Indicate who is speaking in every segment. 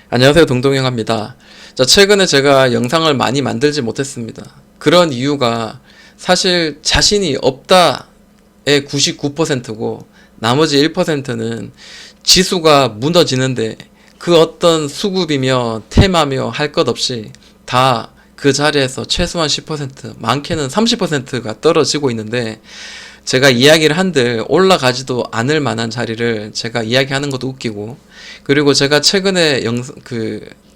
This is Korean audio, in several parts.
Speaker 1: 안녕하세요, 동동영합니다. 자, 최근에 제가 영상을 많이 만들지 못했습니다. 그런 이유가 사실 자신이 없다의 99%고 나머지 1%는 지수가 무너지는데 그 어떤 수급이며 테마며 할 것 없이 다 그 자리에서 최소한 10%, 많게는 30%가 떨어지고 있는데 제가 이야기를 한들 올라가지도 않을 만한 자리를 제가 이야기하는 것도 웃기고, 그리고 제가 최근에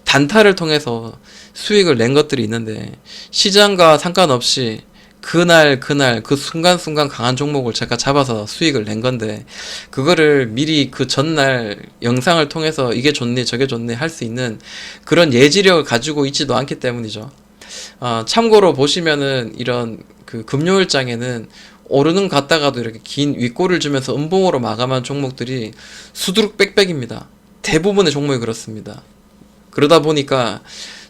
Speaker 1: 단타를 통해서 수익을 낸 것들이 있는데 시장과 상관없이 그날 그 순간순간 강한 종목을 제가 잡아서 수익을 낸 건데, 그거를 미리 그 전날 영상을 통해서 이게 좋네 저게 좋네 할 수 있는 그런 예지력을 가지고 있지도 않기 때문이죠. 참고로 보시면은 이런 그 금요일장에는 오르는 갔다가도 이렇게 긴 윗골을 주면서 음봉으로 마감한 종목들이 수두룩 빽빽입니다. 대부분의 종목이 그렇습니다. 그러다 보니까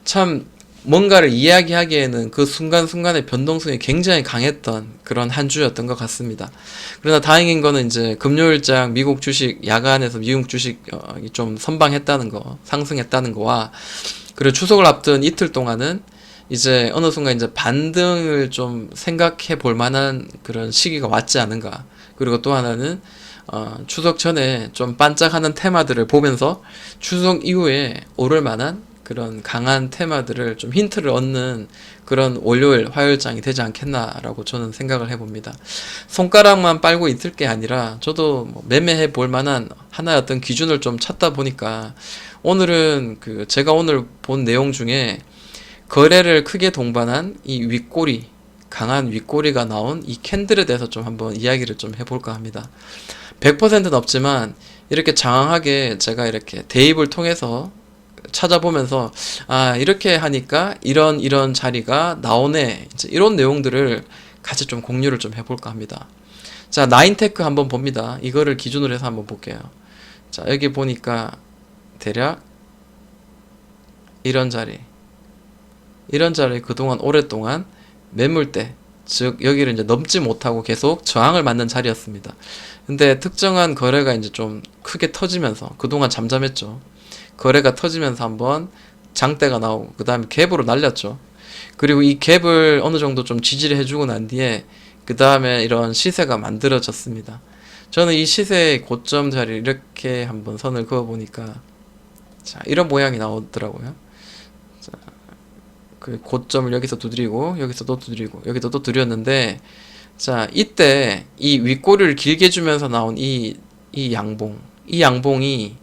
Speaker 1: 참 뭔가를 이야기하기에는 그 순간순간의 변동성이 굉장히 강했던 그런 한 주였던 것 같습니다. 그러나 다행인 거는 이제 금요일장 미국 주식 야간에서 미국 주식 좀 선방했다는 거, 상승했다는 거와, 그리고 추석을 앞둔 이틀 동안은 이제 어느 순간 이제 반등을 좀 생각해 볼 만한 그런 시기가 왔지 않은가. 그리고 또 하나는 추석 전에 좀 반짝하는 테마들을 보면서 추석 이후에 오를 만한 그런 강한 테마들을 좀 힌트를 얻는 그런 월요일, 화요일장이 되지 않겠나라고 저는 생각을 해봅니다. 손가락만 빨고 있을 게 아니라 저도 뭐 매매해 볼 만한 하나의 어떤 기준을 좀 찾다 보니까 오늘은 제가 오늘 본 내용 중에 거래를 크게 동반한 이 윗꼬리, 강한 윗꼬리가 나온 이 캔들에 대해서 좀 한번 이야기를 좀 해볼까 합니다. 100%는 없지만 이렇게 장황하게 제가 이렇게 대입을 통해서 찾아보면서 이렇게 하니까 이런 자리가 나오네, 이제 이런 내용들을 같이 좀 공유를 좀 해볼까 합니다. 자, 나인테크 한번 봅니다. 이거를 기준으로 해서 한번 볼게요. 자, 여기 보니까 대략 이런 자리 그동안 오랫동안 매물대, 즉 여기를 이제 넘지 못하고 계속 저항을 맞는 자리였습니다. 근데 특정한 거래가 이제 좀 크게 터지면서 그동안 잠잠했죠. 거래가 터지면서 한번 장대가 나오고 그 다음에 갭으로 날렸죠. 그리고 이 갭을 어느 정도 좀 지지를 해주고 난 뒤에 그 다음에 이런 시세가 만들어졌습니다. 저는 이 시세의 고점 자리를 이렇게 한번 선을 그어 보니까 자, 이런 모양이 나오더라고요. 자, 그 고점을 여기서 두드리고 여기서 또 두드리고 여기서 또 두드렸는데, 자, 이때 이 윗꼬리를 길게 주면서 나온 이 양봉이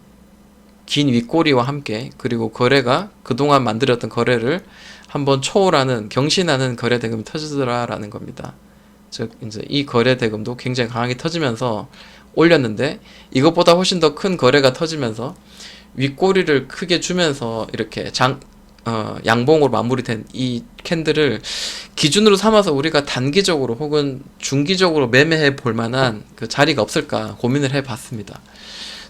Speaker 1: 긴 윗꼬리와 함께, 그리고 거래가 그동안 만들었던 거래를 한번 초월하는 경신하는 거래 대금이 터지더라라는 겁니다. 즉 이제 이 거래 대금도 굉장히 강하게 터지면서 올렸는데, 이것보다 훨씬 더 큰 거래가 터지면서 윗꼬리를 크게 주면서 이렇게 양봉으로 마무리된 이 캔들을 기준으로 삼아서 우리가 단기적으로 혹은 중기적으로 매매해 볼 만한 그 자리가 없을까 고민을 해 봤습니다.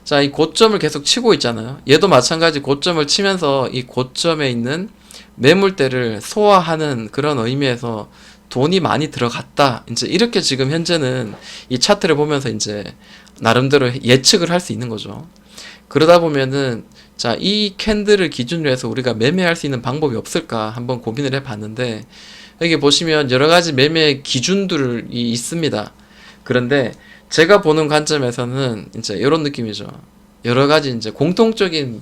Speaker 1: 자, 이 고점을 계속 치고 있잖아요. 얘도 마찬가지 고점을 치면서 이 고점에 있는 매물대를 소화하는 그런 의미에서 돈이 많이 들어갔다, 이제 이렇게 지금 현재는 이 차트를 보면서 이제 나름대로 예측을 할 수 있는 거죠. 그러다 보면은 자, 이 캔들을 기준으로 해서 우리가 매매할 수 있는 방법이 없을까 한번 고민을 해 봤는데, 여기 보시면 여러 가지 매매 기준들이 있습니다. 그런데 제가 보는 관점에서는 이제 이런 느낌이죠. 여러 가지 이제 공통적인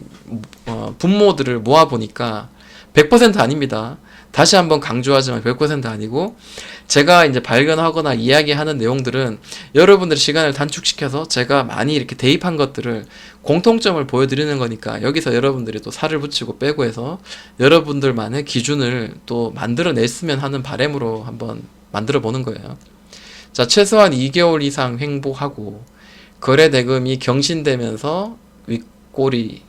Speaker 1: 분모들을 모아 보니까 100% 아닙니다. 다시 한번 강조하지만 100% 아니고, 제가 이제 발견하거나 이야기하는 내용들은 여러분들의 시간을 단축시켜서 제가 많이 이렇게 대입한 것들을 공통점을 보여드리는 거니까, 여기서 여러분들이 또 살을 붙이고 빼고 해서 여러분들만의 기준을 또 만들어냈으면 하는 바람으로 한번 만들어 보는 거예요. 자, 최소한 2개월 이상 횡보하고 거래 대금이 경신되면서 윗꼬리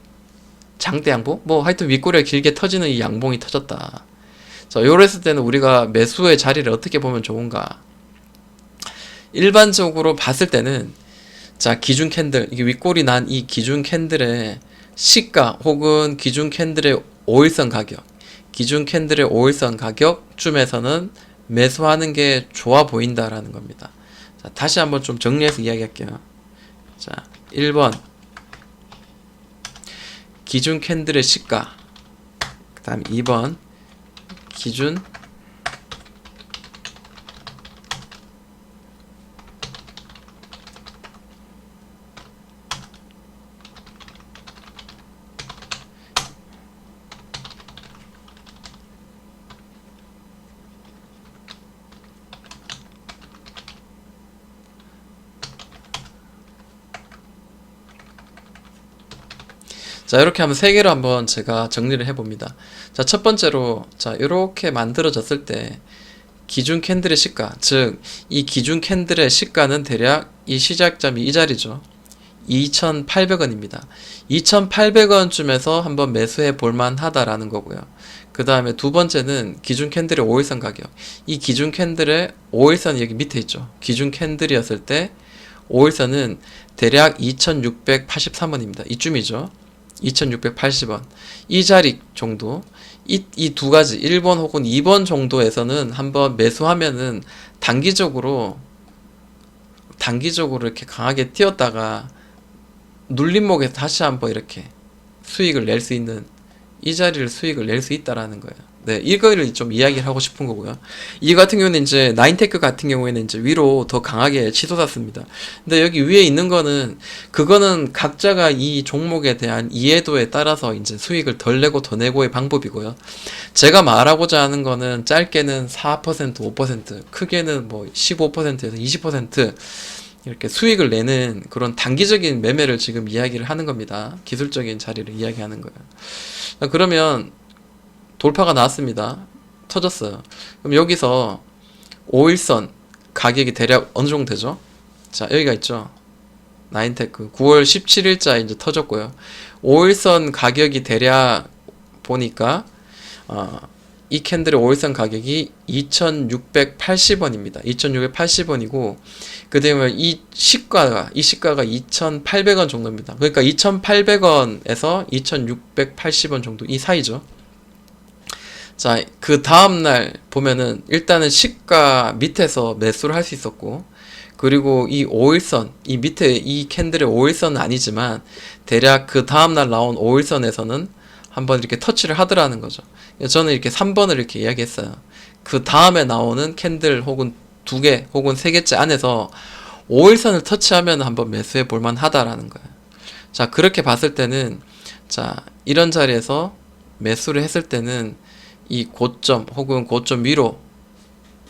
Speaker 1: 장대 양봉? 뭐 하여튼 윗꼬리가 길게 터지는 이 양봉이 터졌다. 자, 요랬을 때는 우리가 매수의 자리를 어떻게 보면 좋은가? 일반적으로 봤을 때는 자, 기준 캔들, 이게 윗꼬리 난 이 기준 캔들의 시가 혹은 기준 캔들의 5일선 가격, 기준 캔들의 5일선 가격쯤에서는 매수하는 게 좋아 보인다라는 겁니다. 자, 다시 한번 좀 정리해서 이야기할게요. 자, 1번 기준 캔들의 시가, 그 다음 2번 기준 자, 이렇게 하면 세 개로 한번 제가 정리를 해봅니다. 자, 첫 번째로, 자, 이렇게 만들어졌을 때, 기준 캔들의 시가, 즉, 이 기준 캔들의 시가는 대략 이 시작점이 이 자리죠. 2,800원입니다. 2,800원쯤에서 한번 매수해 볼만 하다라는 거고요. 그 다음에 두 번째는 기준 캔들의 5일선 가격. 이 기준 캔들의 5일선이 여기 밑에 있죠. 기준 캔들이었을 때, 5일선은 대략 2,683원입니다. 이쯤이죠. 2,680원. 이 자리 정도, 이 두 가지, 1번 혹은 2번 정도에서는 한번 매수하면은 단기적으로 이렇게 강하게 뛰었다가 눌림목에서 다시 한번 이렇게 수익을 낼 수 있는, 이 자리를 수익을 낼 수 있다라는 거예요. 네, 이거를 좀 이야기를 하고 싶은 거고요. 이 같은 경우는 이제 나인테크 같은 경우에는 이제 위로 더 강하게 치솟았습니다. 근데 여기 위에 있는 거는, 그거는 각자가 이 종목에 대한 이해도에 따라서 이제 수익을 덜 내고 더 내고의 방법이고요. 제가 말하고자 하는 거는 짧게는 4%, 5%, 크게는 뭐 15%에서 20% 이렇게 수익을 내는 그런 단기적인 매매를 지금 이야기를 하는 겁니다. 기술적인 자리를 이야기하는 거예요. 그러면 돌파가 나왔습니다. 터졌어요. 그럼 여기서 5일선 가격이 대략 어느 정도 되죠? 자, 여기가 있죠. 나인테크 9월 17일자에 이제 터졌고요. 5일선 가격이 대략 보니까 이 캔들의 5일선 가격이 2,680원입니다. 2,680원이고 그 다음에 이 시가가 2,800원 정도입니다. 그러니까 2,800원에서 2,680원 정도 이 사이죠. 자, 그 다음날 보면은 일단은 시가 밑에서 매수를 할 수 있었고, 그리고 이 5일선, 이 밑에 이 캔들의 5일선은 아니지만 대략 그 다음날 나온 5일선에서는 한번 이렇게 터치를 하더라는 거죠. 저는 이렇게 3번을 이렇게 이야기했어요. 그 다음에 나오는 캔들 혹은 2개 혹은 3개째 안에서 5일선을 터치하면 한번 매수해 볼만 하다라는 거예요. 자, 그렇게 봤을 때는, 자, 이런 자리에서 매수를 했을 때는 이 고점 혹은 고점 위로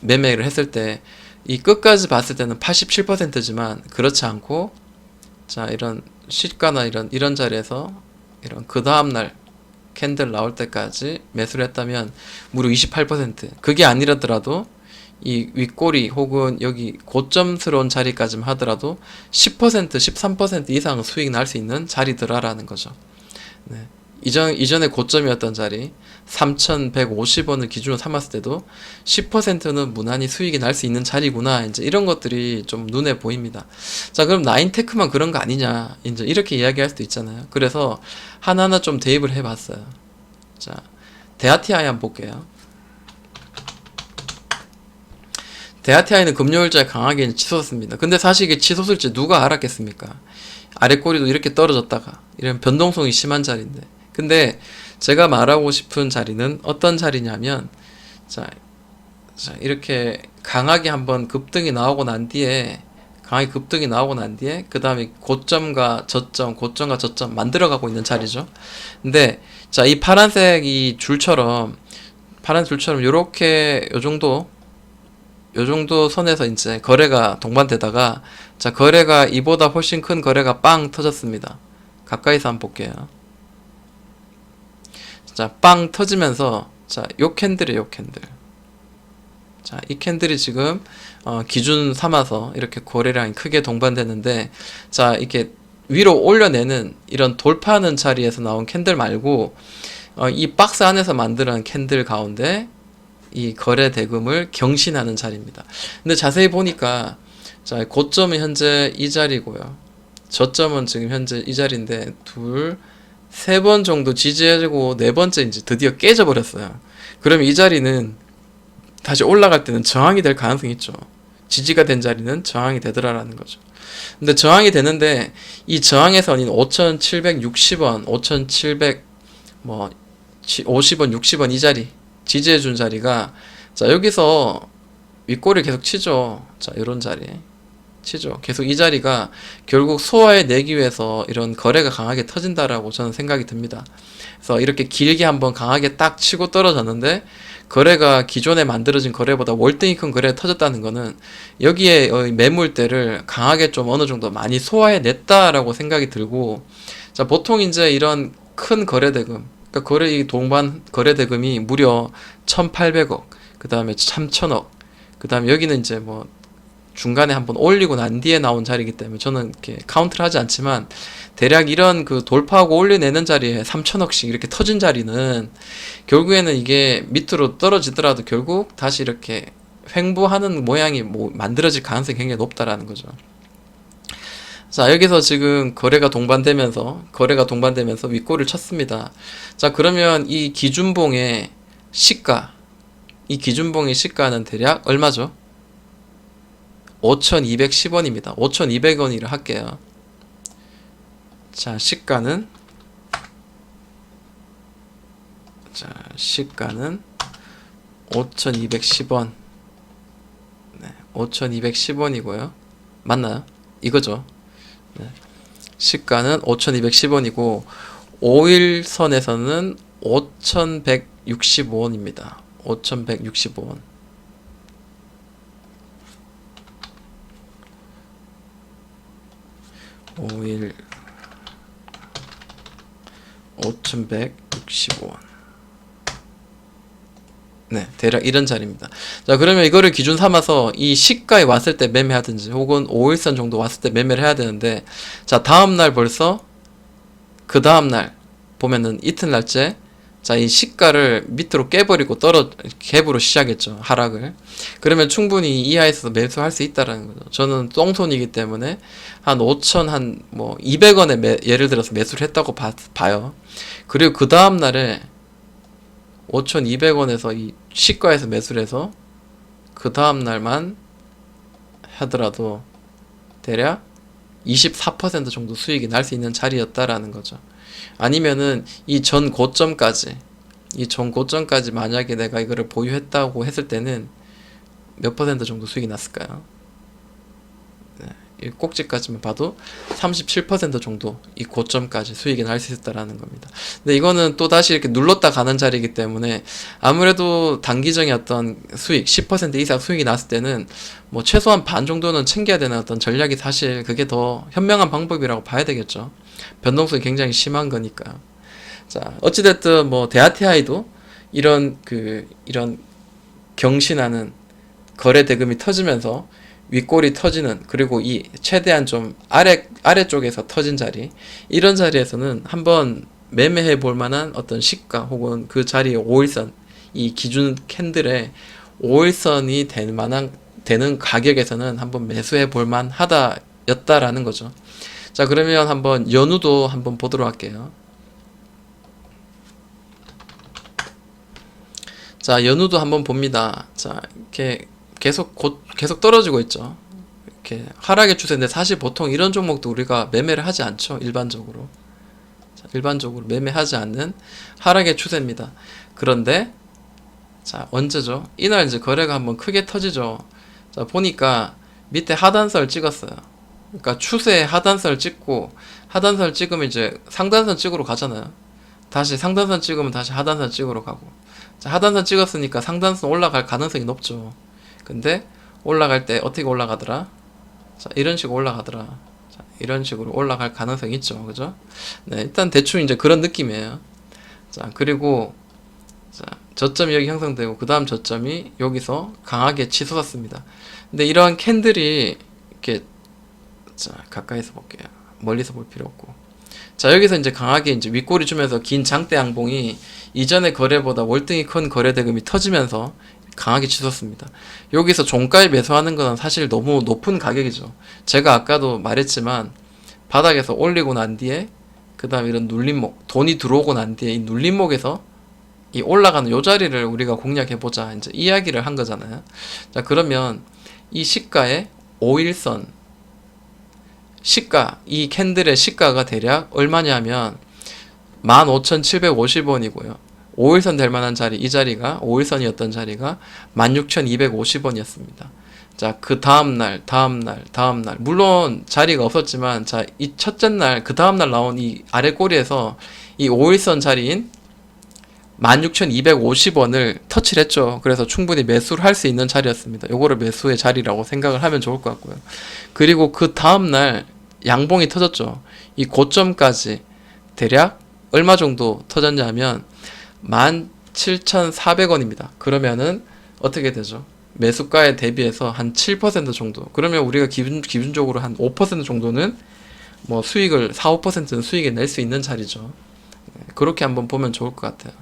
Speaker 1: 매매를 했을 때 이 끝까지 봤을 때는 87%지만 그렇지 않고, 자, 이런 시가나 이런 자리에서 이런 그 다음날 캔들 나올 때까지 매수를 했다면 무려 28%, 그게 아니라더라도 이 윗꼬리 혹은 여기 고점스러운 자리까지만 하더라도 10%, 13% 이상 수익 날 수 있는 자리더라라는 거죠. 네. 이전에 고점이었던 자리 3,150원을 기준으로 삼았을 때도 10%는 무난히 수익이 날 수 있는 자리구나, 이제 이런 것들이 좀 눈에 보입니다. 자, 그럼 나인테크만 그런 거 아니냐, 이제 이렇게 이야기할 수도 있잖아요. 그래서 하나하나 좀 대입을 해봤어요. 자, 대아티아이 한번 볼게요. 대아티아이는 금요일자에 강하게 치솟았습니다. 근데 사실 이게 치솟을지 누가 알았겠습니까? 아랫꼬리도 이렇게 떨어졌다가 이런 변동성이 심한 자리인데, 근데 제가 말하고 싶은 자리는 어떤 자리냐면, 자 이렇게 강하게 한번 급등이 나오고 난 뒤에, 그 다음에 고점과 저점 만들어가고 있는 자리죠. 근데 자, 이 파란색 줄처럼 요렇게 요 정도 선에서 이제 거래가 동반되다가, 자, 거래가 이보다 훨씬 큰 거래가 빵 터졌습니다. 가까이서 한번 볼게요. 자, 빵 터지면서, 자, 요 캔들이에요, 캔들. 자, 이 캔들이 지금 기준 삼아서 이렇게 거래량이 크게 동반되는데, 자, 이렇게 위로 올려내는 이런 돌파하는 자리에서 나온 캔들 말고 이 박스 안에서 만드는 캔들 가운데 이 거래 대금을 경신하는 자리입니다. 근데 자세히 보니까, 자, 고점은 현재 이 자리고요. 저점은 지금 현재 이 자리인데 세 번 정도 지지해주고 네 번째 이제 드디어 깨져버렸어요. 그럼 이 자리는 다시 올라갈 때는 저항이 될 가능성이 있죠. 지지가 된 자리는 저항이 되더라라는 거죠. 근데 저항이 되는데 이 저항의 선인 5,760원, 5,700 뭐 50원, 60원 이 자리 지지해 준 자리가 자 여기서 윗꼬리 계속 치죠. 자 이런 자리 치죠. 계속 이 자리가 결국 소화해 내기 위해서 이런 거래가 강하게 터진다라고 저는 생각이 듭니다. 그래서 이렇게 길게 한번 강하게 딱 치고 떨어졌는데 거래가 기존에 만들어진 거래보다 월등히 큰 거래가 터졌다는 거는 여기에 매물대를 강하게 좀 어느 정도 많이 소화해 냈다라고 생각이 들고 자 보통 이제 이런 큰 거래대금 그러니까 이 동반 거래대금이 무려 1,800억 그 다음에 3,000억 그 다음에 여기는 이제 뭐 중간에 한번 올리고 난 뒤에 나온 자리이기 때문에 저는 이렇게 카운트를 하지 않지만 대략 이런 그 돌파하고 올려내는 자리에 3,000억씩 이렇게 터진 자리는 결국에는 이게 밑으로 떨어지더라도 결국 다시 이렇게 횡보하는 모양이 뭐 만들어질 가능성이 굉장히 높다라는 거죠. 자 여기서 지금 거래가 동반되면서 윗골을 쳤습니다. 자 그러면 이 기준봉의 시가 이 기준봉의 시가는 대략 얼마죠? 5,210원입니다. 5,200원이라 할게요. 자, 시가는 5,210원. 네, 5,210원이고요. 맞나요? 이거죠. 네. 시가는 5,210원이고 5일선에서는 5,165원입니다. 5,165원. 5일 5,165원. 네, 대략 이런 자리입니다. 자, 그러면 이거를 기준 삼아서 이 시가에 왔을 때 매매하든지 혹은 5일선 정도 왔을 때 매매를 해야 되는데 자, 다음날 벌써 그 다음날 보면은 이튿날째 자, 이 시가를 밑으로 깨버리고 갭으로 시작했죠. 하락을. 그러면 충분히 이하에서 매수할 수 있다라는 거죠. 저는 똥손이기 때문에 한 5천, 한 뭐 200원에 예를 들어서 매수를 했다고 봐요. 그리고 그 다음날에 5,200원에서 이 시가에서 매수를 해서 그 다음날만 하더라도 대략 24% 정도 수익이 날 수 있는 자리였다라는 거죠. 아니면은 이 전 고점까지 만약에 내가 이거를 보유했다고 했을 때는 몇 퍼센트 정도 수익이 났을까요? 네, 이 꼭지까지만 봐도 37% 정도 이 고점까지 수익이 날 수 있다라는 겁니다. 근데 이거는 또 다시 이렇게 눌렀다 가는 자리이기 때문에 아무래도 단기적인 어떤 수익 10% 이상 수익이 났을 때는 뭐 최소한 반 정도는 챙겨야 되는 어떤 전략이 사실 그게 더 현명한 방법이라고 봐야 되겠죠. 변동성이 굉장히 심한 거니까요. 자, 어찌됐든 뭐 대아티아이도 이런 경신하는 거래 대금이 터지면서 윗골이 터지는 그리고 이 최대한 좀 아래쪽에서 터진 자리 이런 자리에서는 한번 매매해 볼 만한 어떤 시가 혹은 그 자리의 5일선 이 기준 캔들의 5일선이 되는 가격에서는 한번 매수해 볼 만하다였다라는 거죠. 자, 그러면 한번 연우도 한번 보도록 할게요. 자, 연우도 한번 봅니다. 자, 이렇게 계속 떨어지고 있죠. 이렇게 하락의 추세인데 사실 보통 이런 종목도 우리가 매매를 하지 않죠. 일반적으로. 자, 일반적으로 매매하지 않는 하락의 추세입니다. 그런데 자, 언제죠? 이날 이제 거래가 한번 크게 터지죠. 자, 보니까 밑에 하단선을 찍었어요. 그러니까 추세 하단선을 찍고 하단선을 찍으면 이제 상단선 찍으러 가잖아요. 다시 상단선 찍으면 다시 하단선 찍으러 가고. 자, 하단선 찍었으니까 상단선 올라갈 가능성이 높죠. 근데 올라갈 때 어떻게 올라가더라? 자, 이런 식으로 올라가더라. 자, 이런 식으로 올라갈 가능성이 있죠. 그죠? 네, 일단 대충 이제 그런 느낌이에요. 자, 그리고 자, 저점이 여기 형성되고 그 다음 저점이 여기서 강하게 치솟았습니다. 근데 이러한 캔들이 이렇게 자, 가까이서 볼게요. 멀리서 볼 필요 없고. 자, 여기서 이제 강하게 이제 윗꼬리 주면서 긴 장대 양봉이 이전의 거래보다 월등히 큰 거래 대금이 터지면서 강하게 치솟습니다. 여기서 종가에 매수하는 건 사실 너무 높은 가격이죠. 제가 아까도 말했지만 바닥에서 올리고 난 뒤에 그 다음 이런 눌림목 돈이 들어오고 난 뒤에 이 눌림목에서 이 올라가는 요 자리를 우리가 공략해보자 이제 이야기를 한 거잖아요. 자, 그러면 이 시가의 5일선 시가, 이 캔들의 시가가 대략 얼마냐면 15,750원이고요. 5일선 될 만한 자리, 이 자리가 5일선이었던 자리가 16,250원이었습니다. 자, 그 다음날, 다음날. 물론 자리가 없었지만, 자, 이 첫째 날, 그 다음날 나온 이 아래 꼬리에서 이 5일선 자리인 16,250원을 터치를 했죠. 그래서 충분히 매수를 할 수 있는 자리였습니다. 요거를 매수의 자리라고 생각을 하면 좋을 것 같고요. 그리고 그 다음날 양봉이 터졌죠. 이 고점까지 대략 얼마 정도 터졌냐면 17,400원입니다. 그러면은 어떻게 되죠? 매수가에 대비해서 한 7% 정도. 그러면 우리가 기준적으로 한 5% 정도는 뭐 수익을, 4, 5%는 수익을 낼 수 있는 자리죠. 그렇게 한번 보면 좋을 것 같아요.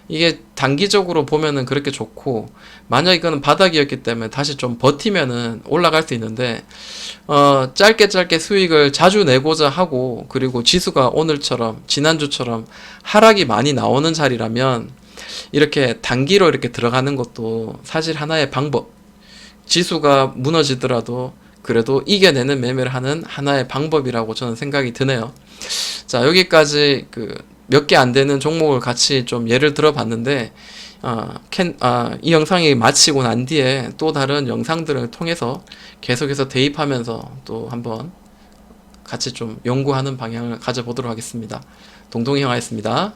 Speaker 1: 이게 단기적으로 보면은 그렇게 좋고, 만약 이거는 바닥이었기 때문에 다시 좀 버티면은 올라갈 수 있는데, 짧게 수익을 자주 내고자 하고, 그리고 지수가 오늘처럼, 지난주처럼 하락이 많이 나오는 자리라면, 이렇게 단기로 이렇게 들어가는 것도 사실 하나의 방법. 지수가 무너지더라도 그래도 이겨내는 매매를 하는 하나의 방법이라고 저는 생각이 드네요. 자, 여기까지 몇 개 안 되는 종목을 같이 좀 예를 들어 봤는데, 이 영상이 마치고 난 뒤에 또 다른 영상들을 통해서 계속해서 대입하면서 또 한번 같이 좀 연구하는 방향을 가져보도록 하겠습니다. 동동이 형아였습니다.